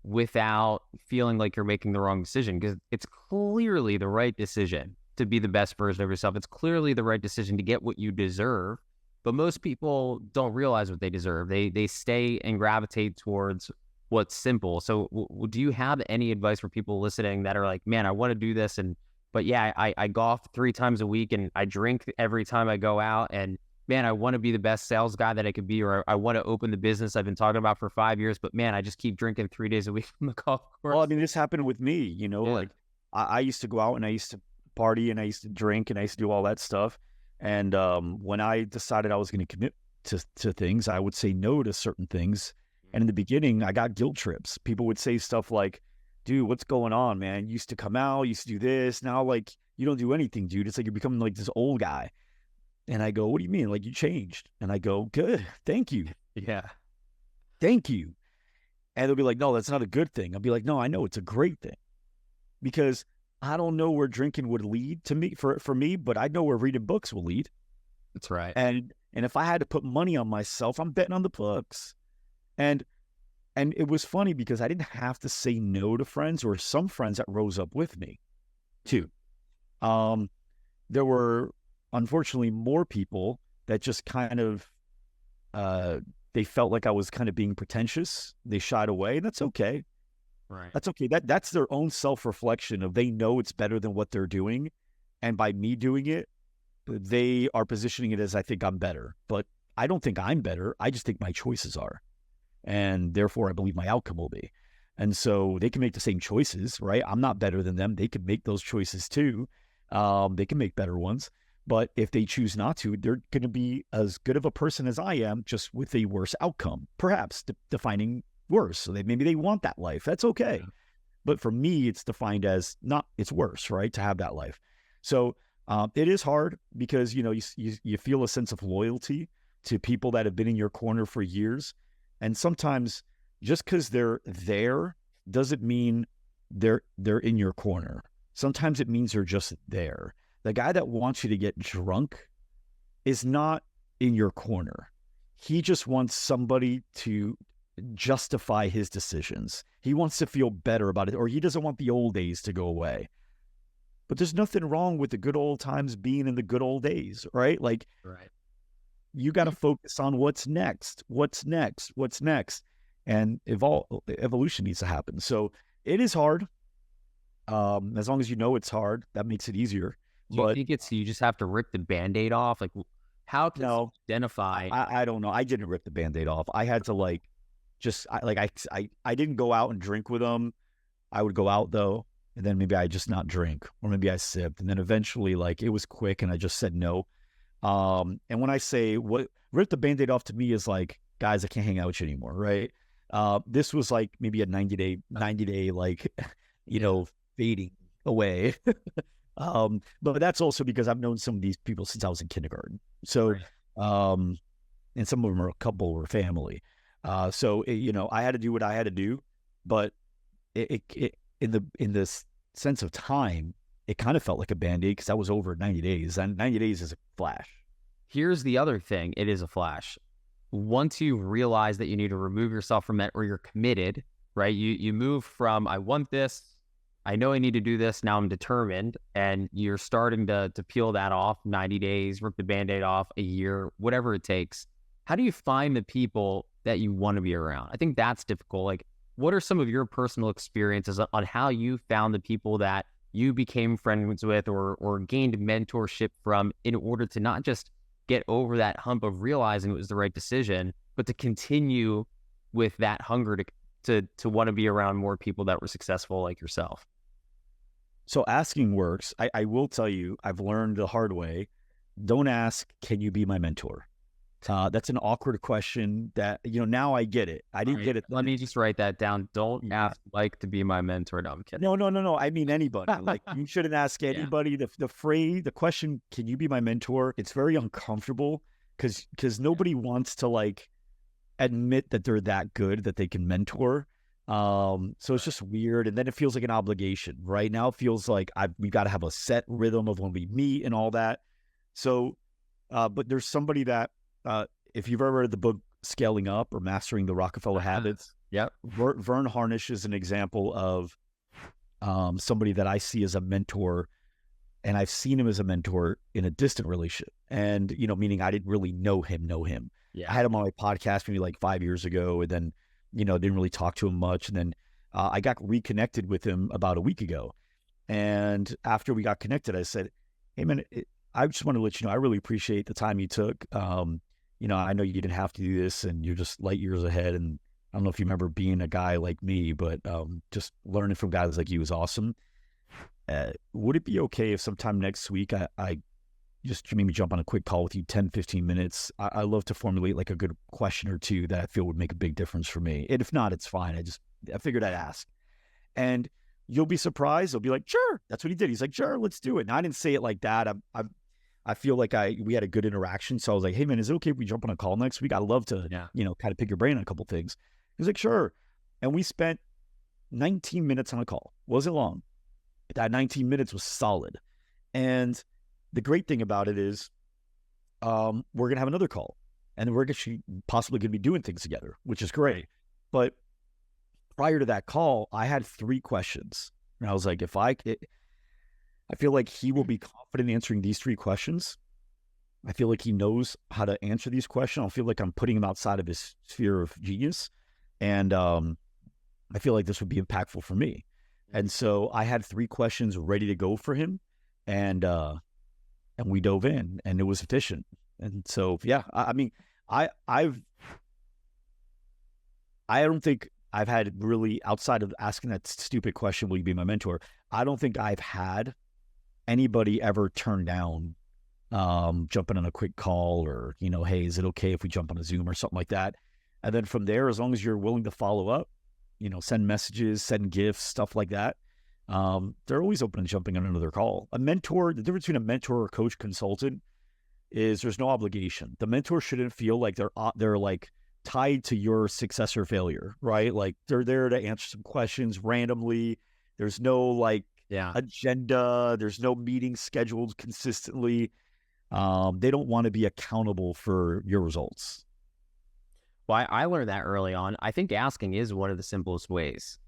without feeling like you're making the wrong decision? Because it's clearly the right decision to be the best version of yourself. It's clearly the right decision to get what you deserve. But most people don't realize what they deserve. They stay and gravitate towards what's simple. So do you have any advice for people listening that are like, man, I want to do this, but yeah, I golf 3 times a week and I drink every time I go out, and man, I want to be the best sales guy that I could be, or I want to open the business I've been talking about for 5 years, but man, I just keep drinking 3 days a week from the golf course. Well, I mean, this happened with me, like I used to go out and I used to party and I used to drink and I used to do all that stuff. And when I decided I was going to commit to things, I would say no to certain things. And in the beginning, I got guilt trips. People would say stuff like, dude, what's going on, man? You used to come out, you used to do this. Now, like, you don't do anything, dude. It's like you're becoming like this old guy. And I go, what do you mean? Like, you changed. And I go, good. Thank you. Yeah. Thank you. And they'll be like, no, that's not a good thing. I'll be like, no, I know it's a great thing. Because I don't know where drinking would lead to me for me, but I know where reading books will lead. That's right. And if I had to put money on myself, I'm betting on the books. And it was funny because I didn't have to say no to friends, or some friends that rose up with me too. There were unfortunately more people that just kind of, they felt like I was kind of being pretentious. They shied away, and that's okay. Right. That's okay. That's their own self-reflection of, they know it's better than what they're doing. And by me doing it, they are positioning it as, I think I'm better, but I don't think I'm better. I just think my choices are. And therefore, I believe my outcome will be. And so they can make the same choices, right? I'm not better than them. They can make those choices too. They can make better ones. But if they choose not to, they're going to be as good of a person as I am, just with a worse outcome, perhaps defining worse. So maybe they want that life. That's okay. Yeah. But for me, it's defined as it's worse, right? To have that life. So it is hard because, you feel a sense of loyalty to people that have been in your corner for years. And sometimes just because they're there doesn't mean they're in your corner. Sometimes it means they're just there. The guy that wants you to get drunk is not in your corner. He just wants somebody to justify his decisions. He wants to feel better about it, or he doesn't want the old days to go away. But there's nothing wrong with the good old times being in the good old days, right? Like, right. You got to focus on what's next. And evolution needs to happen. So it is hard. As long as you know it's hard, that makes it easier. Do you think you just have to rip the Band-Aid off? Like, how can you identify? I don't know. I didn't rip the Band-Aid off. I had to I didn't go out and drink with them. I would go out though, and then maybe I just not drink, or maybe I sipped, and then eventually it was quick and I just said no. And when I say rip the Band-Aid off, to me is like, guys, I can't hang out with you anymore, right? This was like maybe a 90 day, fading away. But that's also because I've known some of these people since I was in kindergarten. So, Right. and some of them are a couple or family. I had to do what I had to do, but in this sense of time, it kind of felt like a Band-Aid because that was over 90 days, and 90 days is a flash. Here's the other thing. It is a flash. Once you realize that you need to remove yourself from that, or you're committed, right? You move from, I want this, I know I need to do this, now I'm determined, and you're starting to peel that off, 90 days, rip the Band-Aid off, a year, whatever it takes. How do you find the people that you want to be around? I think that's difficult. Like, what are some of your personal experiences on how you found the people that you became friends with or gained mentorship from in order to not just get over that hump of realizing it was the right decision, but to continue with that hunger to want to be around more people that were successful like yourself? So asking works. I will tell you, I've learned the hard way. Don't ask, can you be my mentor? That's an awkward question that, now I get it. I didn't get it. Let me just write that down. Don't ask Mike to be my mentor. No, I'm kidding. No. I mean, anybody. Like, you shouldn't ask anybody. The question, can you be my mentor? It's very uncomfortable because nobody wants to like admit that they're that good that they can mentor. So it's just weird. And then it feels like an obligation. Right now, it feels like we got to have a set rhythm of when we meet and all that. So, but there's somebody that, if you've ever read the book Scaling Up or Mastering the Rockefeller Habits, yep. Vern Harnish is an example of somebody that I see as a mentor, and I've seen him as a mentor in a distant relationship. And, meaning I didn't really know him. Yeah. I had him on my podcast maybe like 5 years ago, and then, didn't really talk to him much. And then I got reconnected with him about a week ago. And after we got connected, I said, hey, man, I just want to let you know, I really appreciate the time you took. I know you didn't have to do this and you're just light years ahead. And I don't know if you remember being a guy like me, but just learning from guys like you is awesome. Would it be okay if sometime next week I just maybe jump on a quick call with you, 10, 15 minutes? I love to formulate like a good question or two that I feel would make a big difference for me. And if not, it's fine. I figured I'd ask. And you'll be surprised. They'll be like, sure. That's what he did. He's like, sure, let's do it. And I didn't say it like that. I feel like we had a good interaction. So I was like, hey man, is it okay if we jump on a call next week? I'd love to, kind of pick your brain on a couple things. He was like, sure. And we spent 19 minutes on a call. Wasn't long. That 19 minutes was solid. And the great thing about it is we're going to have another call, and we're actually possibly going to be doing things together, which is great. But prior to that call, I had 3 questions. And I was like, I feel like he will be confident answering these 3 questions. I feel like he knows how to answer these questions. I feel like I'm putting him outside of his sphere of genius. And I feel like this would be impactful for me. And so I had 3 questions ready to go for him. And we dove in, and it was efficient. And so, yeah, I mean, I don't think I've had really, outside of asking that stupid question, will you be my mentor? I don't think I've had anybody ever turn down jumping on a quick call or, hey, is it okay if we jump on a Zoom or something like that? And then from there, as long as you're willing to follow up, send messages, send gifts, stuff like that, they're always open to jumping on another call. A mentor, the difference between a mentor or coach consultant is there's no obligation. The mentor shouldn't feel like they're like tied to your success or failure, right? Like they're there to answer some questions randomly. There's no agenda. There's no meetings scheduled consistently. They don't want to be accountable for your results. Well, I learned that early on. I think asking is one of the simplest ways.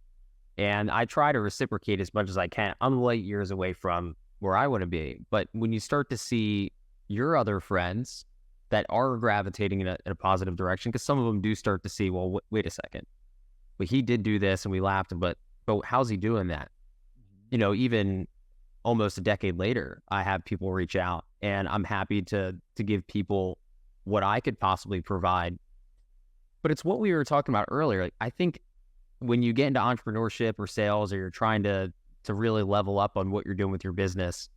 And I try to reciprocate as much as I can. I'm light years away from where I want to be. But when you start to see your other friends that are gravitating in a positive direction, because some of them do start to see, well, wait a second. But he did do this and we laughed, but how's he doing that? Even almost a decade later, I have people reach out, and I'm happy to give people what I could possibly provide. But it's what we were talking about earlier. Like, I think when you get into entrepreneurship or sales, or you're trying to really level up on what you're doing with your business,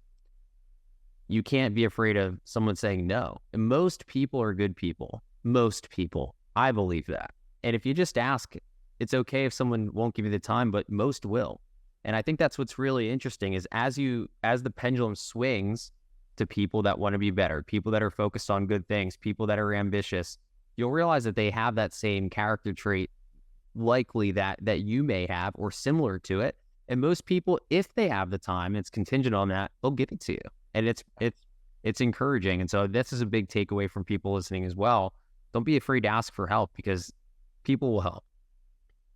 you can't be afraid of someone saying no. And most people are good people. Most people. I believe that. And if you just ask, it's okay if someone won't give you the time, but most will. And I think that's what's really interesting is as the pendulum swings to people that want to be better, people that are focused on good things, people that are ambitious, you'll realize that they have that same character trait likely that you may have or similar to it. And most people, if they have the time, it's contingent on that, they'll give it to you. And it's encouraging. And so this is a big takeaway from people listening as well. Don't be afraid to ask for help because people will help.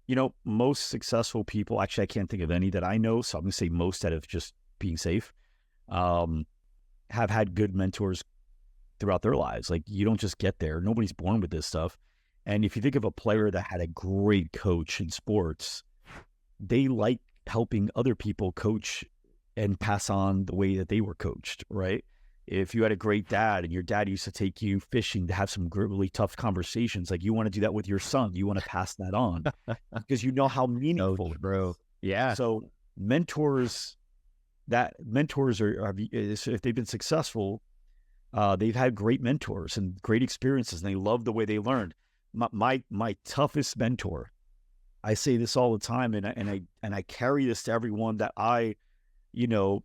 You know, most successful people, actually, I can't think of any that I know, so I'm going to say most out of just being safe, have had good mentors throughout their lives. Like, you don't just get there. Nobody's born with this stuff. And if you think of a player that had a great coach in sports, they like helping other people coach and pass on the way that they were coached, right? If you had a great dad and your dad used to take you fishing to have some really tough conversations, like you want to do that with your son, you want to pass that on because you know how meaningful, bro. Yeah. So mentors are, if they've been successful, they've had great mentors and great experiences, and they love the way they learned. My toughest mentor, I say this all the time, and I carry this to everyone that I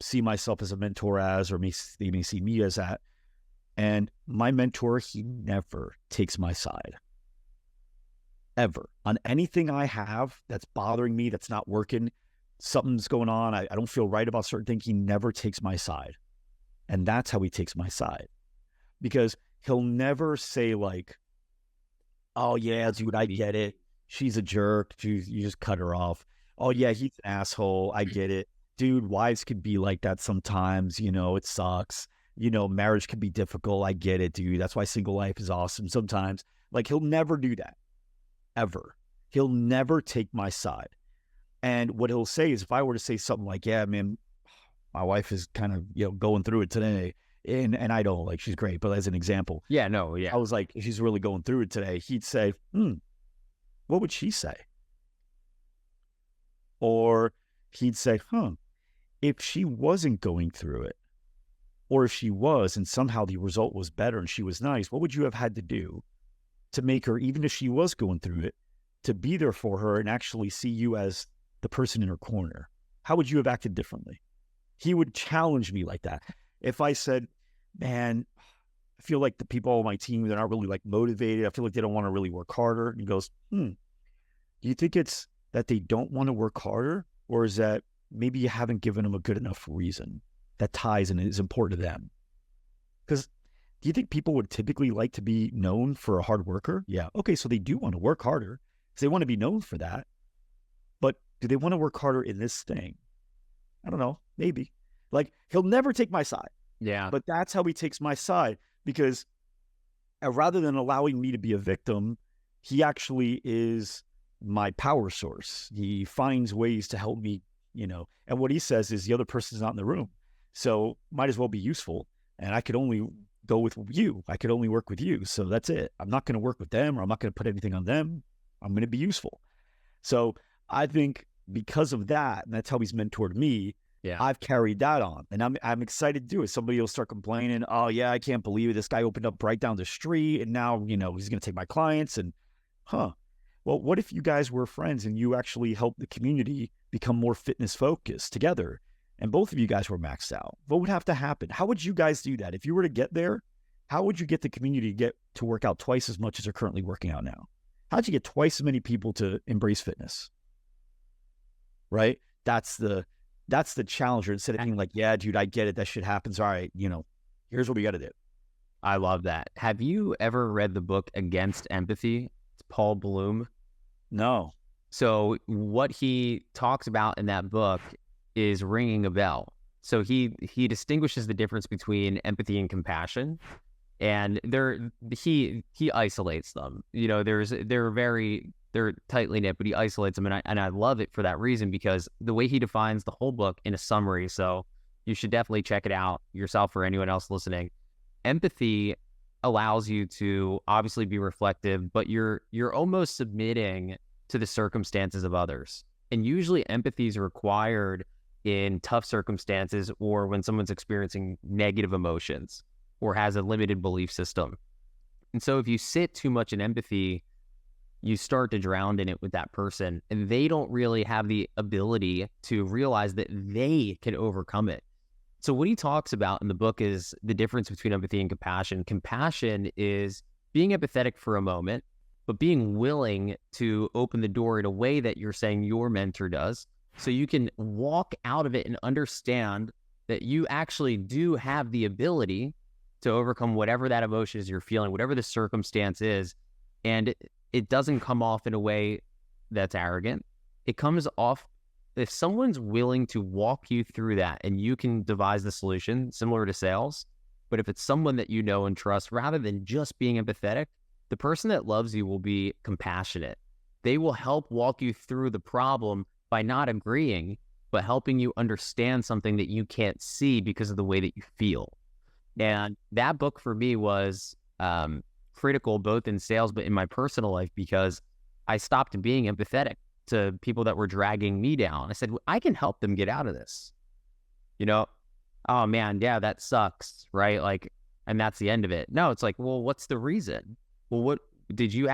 see myself as a mentor as, or they may see me as that. And my mentor, he never takes my side. Ever. On anything I have that's bothering me, that's not working, something's going on, I don't feel right about certain things, he never takes my side. And that's how he takes my side. Because he'll never say like, oh yeah, dude, I get it. She's a jerk. You just cut her off. Oh yeah, he's an asshole. I get it. Dude, wives could be like that sometimes, it sucks. Marriage can be difficult. I get it, dude. That's why single life is awesome sometimes. Like, he'll never do that, ever. He'll never take my side. And what he'll say is, if I were to say something like, yeah, man, my wife is kind of, going through it today, and I don't, like, she's great, but as an example. Yeah, no, yeah. I was like, she's really going through it today. He'd say, what would she say? Or he'd say, if she wasn't going through it, or if she was, and somehow the result was better and she was nice, what would you have had to do to make her, even if she was going through it, to be there for her and actually see you as the person in her corner? How would you have acted differently? He would challenge me like that. If I said, man, I feel like the people on my team, they're not really like motivated. I feel like they don't want to really work harder. And he goes, do you think it's that they don't want to work harder? Or is that maybe you haven't given them a good enough reason that ties and is important to them? Because do you think people would typically like to be known for a hard worker? Yeah. Okay, so they do want to work harder because they want to be known for that. But do they want to work harder in this thing? I don't know. Maybe. Like, he'll never take my side. Yeah. But that's how he takes my side, because rather than allowing me to be a victim, he actually is my power source. He finds ways to help me, and what he says is the other person's not in the room. So might as well be useful. And I could only go with you. I could only work with you. So that's it. I'm not going to work with them, or I'm not going to put anything on them. I'm going to be useful. So I think because of that, and that's how he's mentored me, I've carried that on. And I'm excited to do it. Somebody will start complaining, oh yeah, I can't believe it. This guy opened up right down the street and now, he's going to take my clients. And well, what if you guys were friends and you actually helped the community become more fitness focused together, and both of you guys were maxed out? What would have to happen? How would you guys do that? If you were to get there, how would you get the community to work out twice as much as they're currently working out now? How'd you get twice as many people to embrace fitness? Right? That's the challenger. Instead of being like, yeah, dude, I get it. That shit happens. All right. Here's what we got to do. I love that. Have you ever read the book Against Empathy? It's Paul Bloom. No. So what he talks about in that book is ringing a bell. So he distinguishes the difference between empathy and compassion, and he isolates them. They're tightly knit, but he isolates them, and I love it for that reason, because the way he defines the whole book in a summary. So you should definitely check it out yourself or anyone else listening. Empathy allows you to obviously be reflective, but you're almost submitting to the circumstances of others. And usually empathy is required in tough circumstances, or when someone's experiencing negative emotions or has a limited belief system. And so if you sit too much in empathy, you start to drown in it with that person, and they don't really have the ability to realize that they can overcome it. So what he talks about in the book is the difference between empathy and compassion. Compassion is being empathetic for a moment, but being willing to open the door in a way that you're saying your mentor does, so you can walk out of it and understand that you actually do have the ability to overcome whatever that emotion is you're feeling, whatever the circumstance is. And it doesn't come off in a way that's arrogant. It comes off, if someone's willing to walk you through that and you can devise the solution, similar to sales, but if it's someone that you know and trust, rather than just being empathetic, the person that loves you will be compassionate. They will help walk you through the problem by not agreeing, but helping you understand something that you can't see because of the way that you feel. And that book for me was critical both in sales, but in my personal life, because I stopped being empathetic to people that were dragging me down. I said, I can help them get out of this. You know, oh man, yeah, that sucks, right? Like, and that's the end of it. No, it's like, well, what's the reason? Well, what did you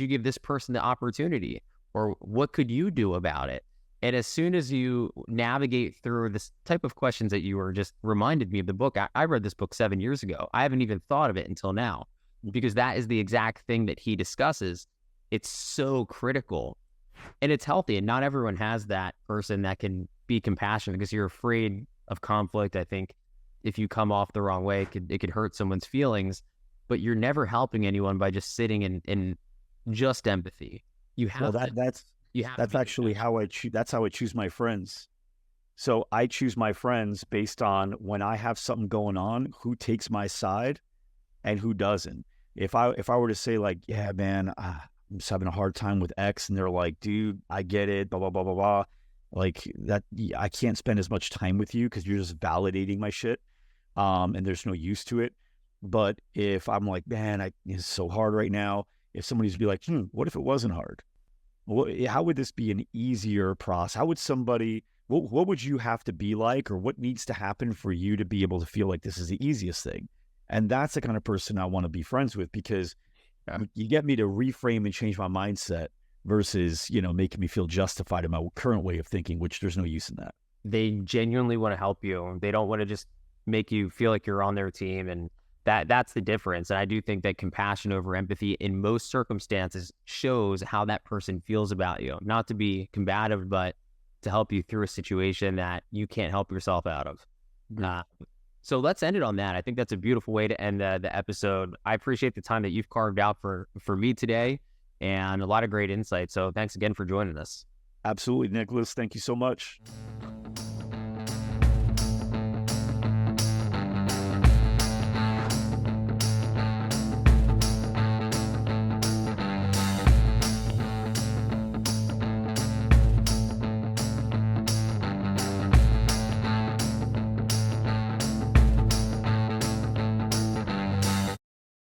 give this person the opportunity, or what could you do about it? And as soon as you navigate through this type of questions that you were just reminded me of the book, I read this book 7 years ago. I haven't even thought of it until now, because that is the exact thing that he discusses. It's so critical, and it's healthy. And not everyone has that person that can be compassionate, because you're afraid of conflict. I think if you come off the wrong way, it could hurt someone's feelings, but you're never helping anyone by just sitting in just empathy. You have that's actually how I choose. That's how I choose my friends. So I choose my friends based on, when I have something going on, who takes my side and who doesn't. If I were to say like, yeah, man, I'm just having a hard time with X, and they're like, dude, I get it, blah, blah, blah, blah, blah. Like that, I can't spend as much time with you because you're just validating my shit. And there's no use to it. But if I'm like, man, it's so hard right now. If somebody's be like, what if it wasn't hard? How would this be an easier process? How would somebody, what would you have to be like, or what needs to happen for you to be able to feel like this is the easiest thing? And that's the kind of person I want to be friends with, because you get me to reframe and change my mindset versus, making me feel justified in my current way of thinking, which there's no use in that. They genuinely want to help you. They don't want to just make you feel like you're on their team. And that's the difference. And I do think that compassion over empathy in most circumstances shows how that person feels about you. Not to be combative, but to help you through a situation that you can't help yourself out of. So let's end it on that. I think that's a beautiful way to end the episode. I appreciate the time that you've carved out for me today, and a lot of great insight. So thanks again for joining us. Absolutely, Nicholas. Thank you so much.